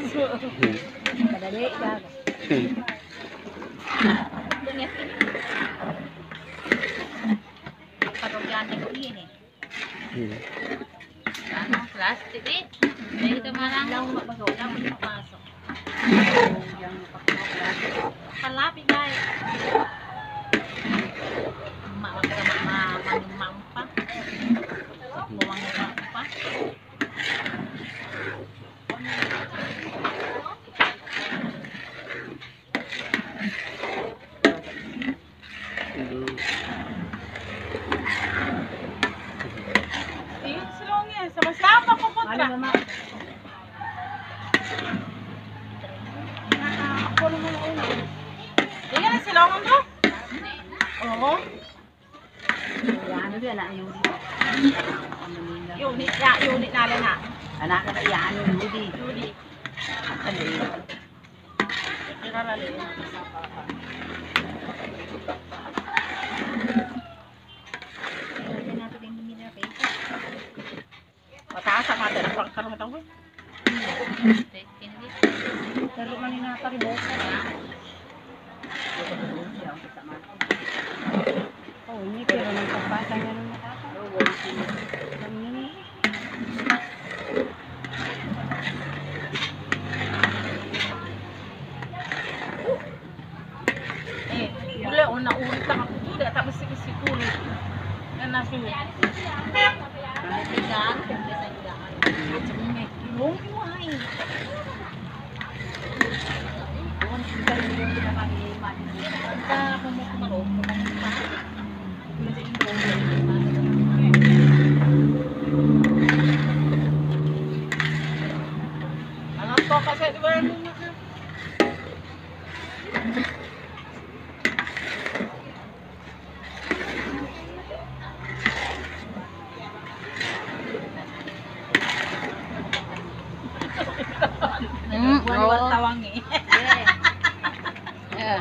Kadali ka. Dunyat ini. Parogyan ko ini. Ano, plastic eh. Dito malang lang mapasok, lang mapasok. Kalapit guys. Mampa. Buwang mampa. Silongnya sama-sama ko putra. Ako naman ako. Yan ang silongan mo? Oo. Ano ba na yung Unit ya, unit na lang na. anak ka yan yung Ludi. Unit. Ano yun? Irarali. Mataas ang mata ng pangkaroon ito ko. Pero manina ka rin bosa. Oh, ini pero nagpapasa nga nung matata. Ula, una-ulit lang ako doon. Tapos sikisulit. Yan na siya. Tigaan, kumpisa tigaan. Ilong iway. Ano to kasi di ba yung buwan tawang eh. Yeah.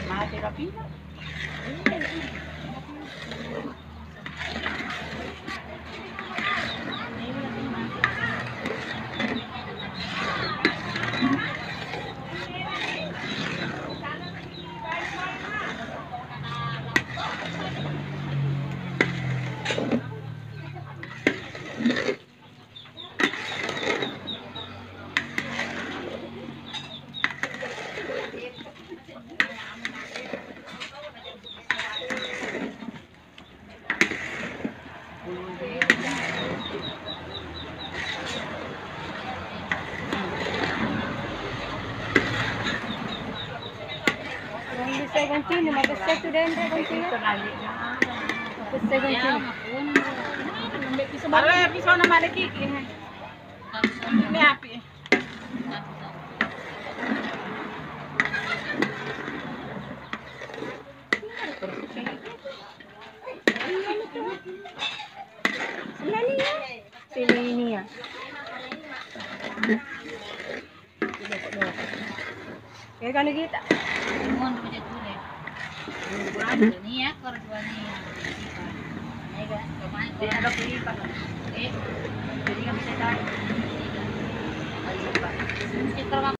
Mga therapy na. Bisa continue, mag-start to then continue. Bisa continue. Para piso na malaki. May happy. Sila niya. Sila niya. Kaya ka nagita. Mohon punya tulis. Bukan ini ya, korban ini. Ini kan, kemarin Hindi na daw pilipan. eh, Hindi ka bisa tayo. kita